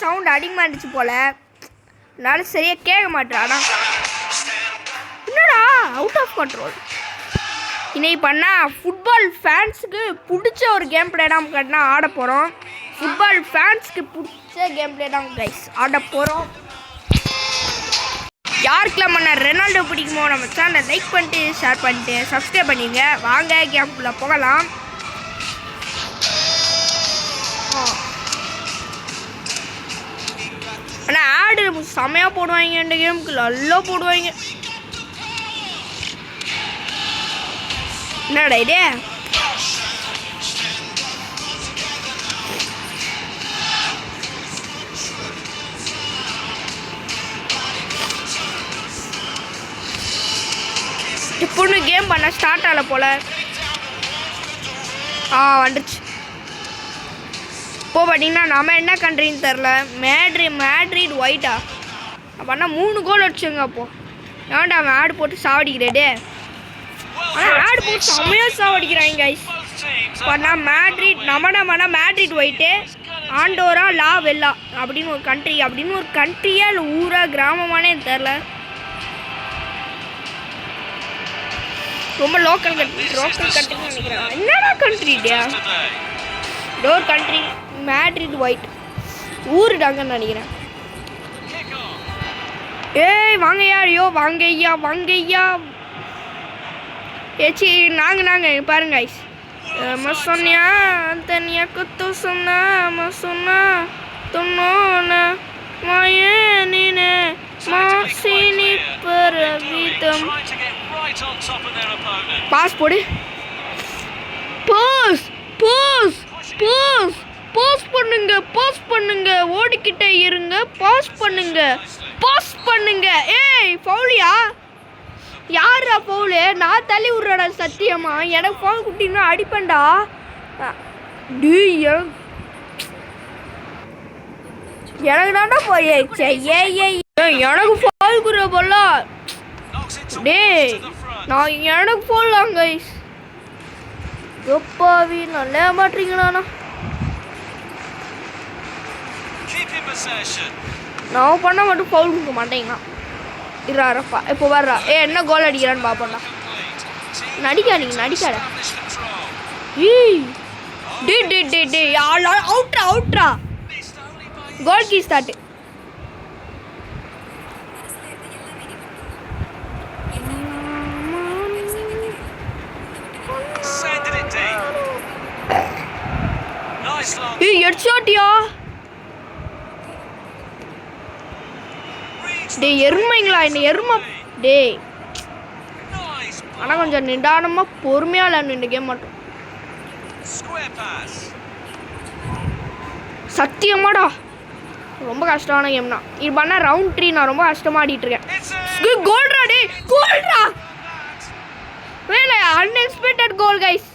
Sound அதிகமாக இருந்துச்சு போல், அதனால சரியாக கேட்க மாட்டேன். என்னடா அவுட் ஆஃப் கண்ட்ரோல். இன்னைக்கு பண்ணால் ஃபுட்பால் ஃபேன்ஸுக்கு பிடிச்ச ஒரு கேம் பிளே தான் கட்டினா ஆட போகிறோம். ஃபுட்பால் ஃபேன்ஸுக்கு பிடிச்ச கேம் பிளே தான் கைஸ் ஆட போகிறோம். யாருக்கெல்லாம் பண்ண ரெனால்டோ பிடிக்குமோ நம்ம சேனலை லைக் பண்ணிட்டு ஷேர் பண்ணிட்டு சப்ஸ்கிரைப் பண்ணிடுங்க. வாங்க கேம்குள்ளே போகலாம். ஆனால் ஆடு செமையாக போடுவாங்க, இந்த கேமுக்கு நல்லா போடுவாங்க. என்னடா இது? பொண்ணு கேம் பண்ண ஸ்டார்ட் ஆகல போல. வந்துடுச்சு. இப்போ பார்த்தீங்கன்னா நம்ம என்ன கண்ட்ரின்னு தெரில. மேட்ரிட் ஒயிட்டா அப்படின்னா 3 கோல் அடிச்சுங்க. அப்போ ஏன்டா அவன் ஆடு போட்டு சாவடிக்கிறே. ஆனால் ஆடு போட்டு செம்மையாக சாவடிக்கிறாங்க கைஸ். பண்ணா மேட்ரிட் ஒயிட்டு, ஆண்டோரா லா வெல்லா அப்படின்னு ஒரு கண்ட்ரியா இல்லை ஊரா கிராமமானே தெரில. ரொம்ப லோக்கல் கண்ட்ரி நினைக்கிறேன். என்னடா கண்ட்ரிடியா? டோர் கண்ட்ரி மேட்ரிட் ஒயிட் ஊருடாங்கன்னு நினைக்கிறேன். ஏய் வாங்கய்யா, ஐயோ வாங்கய்யா. ஏச்சி நாங்கள் பாருங்க ஐஸ். சொன்னியா தனியா குத்து சொன்னா தொன்னோன மாயே நீனே மாசினி பரவிதம். பாஸ் போடு. பாஸ் பண்ணுங்க. ஓடிக்கிட்டே இருங்க. பாஸ் பண்ணுங்க. ஏய் ஃபவுலியா? யாரா ஃபவுலு? நான் தள்ளி விட்றடா சத்தியமா. எனக்கு ஃபவுல் குட்டினா அடிப்பேன்டா. எனக்கு தாண்டா போயிடுச்சு. எனக்கு ஃபவுல் குற போல. எனக்கு ஃபவுல் கைஸ். எப்போவி நல்லா மாட்டீங்களாண்ணா. நான் பண்ண மட்டும் ஃபவுல் கொடுக்க மாட்டேங்கண்ணா. இருப்பா இப்போ வர்றா. என்ன கோல் அடிக்கிறான்னு பார்ப்போம்டா. நடிக்காத. அவுட்ரா. கோல் கீ ஸ்டார்ட். ஹெட்ஷாட்டியா? எருமைங்களா இந்த எருமை. ஆனால் கொஞ்சம் நிதானமாக பொறுமையாக விளையாடணும் இந்த கேம் மட்டும். சத்தியமாடா ரொம்ப கஷ்டமான கேம் தான் இது. பண்ண ரவுண்ட் 3 நான் ரொம்ப கஷ்டமாக ஆடிட்டு இருக்கேன். கோல்ரா வேலை அன்எக்ஸ்பெக்டட் கோல் கைஸ்.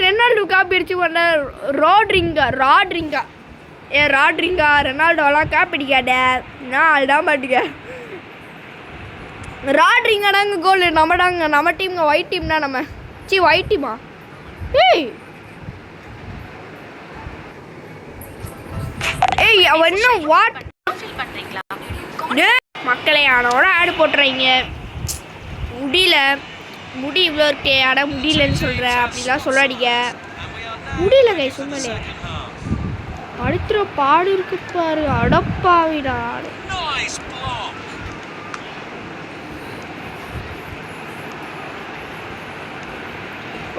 ரெனால்டோ காப்பி அடிச்சு பண்ண ராட்ரிங்கா ரெனால்டோலாம் காப்பி அடிக்காத. நான் அதுதான் பாட்டுக்க. ராட்ரிங்காடாங்க கோல். நம்ம டீம் ஒயிட் டீம் தான். ஒயிட் டீமா? அவன் என்ன வாட் மக்களே ஆனோட ஆடு போட்டுறாங்க. முடி இவ்வளோ இருக்கே. முடியலன்னு சொல்கிறேன் அப்படிலாம் சொல்லாடிக்க. முடியல கை சொன்னே. அடுத்துற பாடு இருக்கு பாரு. அடப்பாவிடா.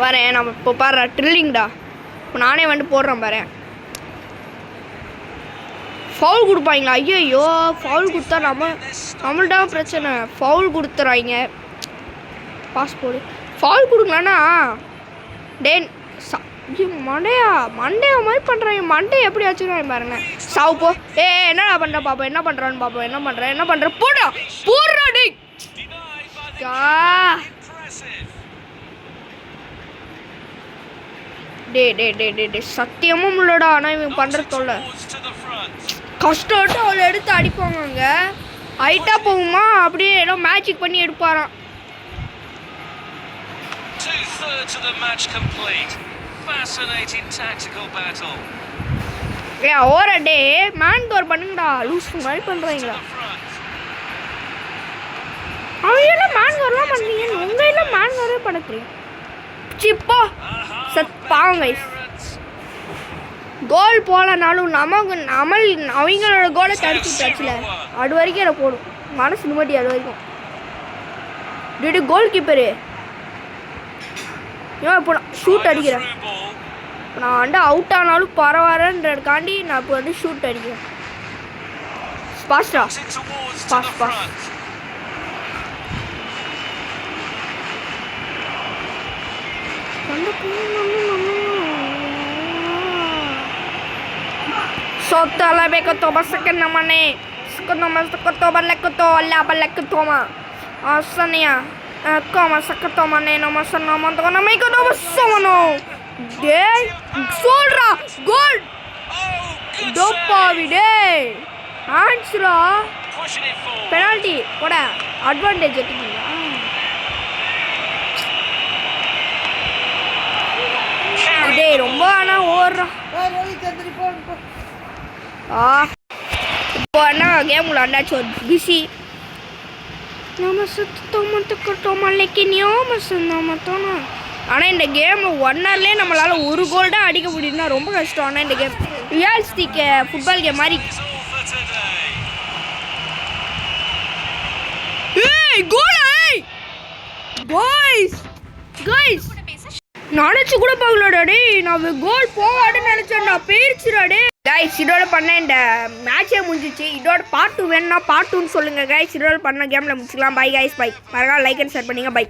வரேன் நம்ம இப்போ பாரு ட்ரில்லிங்டா. இப்போ நானே போடுறேன் பாரு. ஃபவுல் கொடுப்பாங்களா? ஐயோ ஃபவுல் கொடுத்தா நம்மள்டா பிரச்சனை. ஃபவுல் கொடுத்துறாங்க. பாஸ் போடு. ஃபவுல் கொடுக்கலன்னா மண்டையா மாதிரி பண்ணுறாங்க. மண்டை எப்படி வச்சுருக்காங்க பாருங்க. சாவு போ. என்னடா பண்ணுற பாப்பா? என்ன பண்ணுற போடா டேய். சத்தியமும் இல்லடா. ஆனால் இவங்க பண்ணுற தொல்லை கஷ்டப்பட்டு அவளை எடுத்து அடிப்பாங்க. அங்கே ஹைட்டாக போகுமா அப்படியே ஏதோ மேஜிக் பண்ணி எடுப்பாராம். Two-thirds of the match complete. Fascinating tactical battle. ஏ ஓர டே மேன் கவர் பண்ணுங்கடா லூஸ் மாதிரி பண்ணுறீங்களா அவங்க எல்லாம் மேன் கவர்லாம் பண்ணுறீங்க உங்கள் எல்லாம் மேன் கவரே பண்ணுறீங்க சிப்பா பாவம் கைஸ் கோல் போகலனாலும் அவங்களோட கோலை தடுத்து விட்டாச்சுல அது வரைக்கும் எனக்கு போடும் மனசு நிம்மதி அது வரைக்கும் டிடு கோல் கீப்பரு ஏன் இப்போ நான் ஷூட் அடிக்கிறேன் இப்போ நான் வந்து அவுட் ஆனாலும் பரவாயில்லன்றதுக்காண்டி நான் இப்போ வந்து ஷூட் அடிக்கிறேன் பாஸ்டா pass Sotala bekoto basakan namane. Sekoto balekoto alla balekotoma. Asania. Koma sakato mane no masana manto na mai kodo basono. De solra gol. Dopa vide. Ansra. Penalty. Poda advantage எடுத்துட்டீங்க. டே ரொம்ப ஆனா ஓடுறா இப்போ என்ன கேம் விளாண்டாச்சு ஒரு busy நம்ம சுத்தமாக ஆனால் இந்த கேமில் 1 ஹவர்லேயே நம்மளால் ஒரு கோல் தான் அடிக்க முடியுதுன்னா ரொம்ப கஷ்டம் ஆனால் இந்த கேம் ரியாலிஸ்டிக் ஃபுட்பால் கேம் மாதிரி கோய்ஸ் நினச்சி கூட பார்க்கலடா டே நான் கோல் போவாடுன்னு நினச்சேன்டா போயிருச்சுடாடே கைஸ் இதோட பண்ண இந்த மேட்சே முடிஞ்சிச்சு இதோட பார்ட் 2 வேணும்னா பார்ட் 2ன்னு சொல்லுங்கள் கைஸ் இதோட பண்ண கேமில் முடிச்சுக்கலாம் பை கைஸ் பை மறக்காம லைக் அண்ட் ஷேர் பண்ணிங்க பை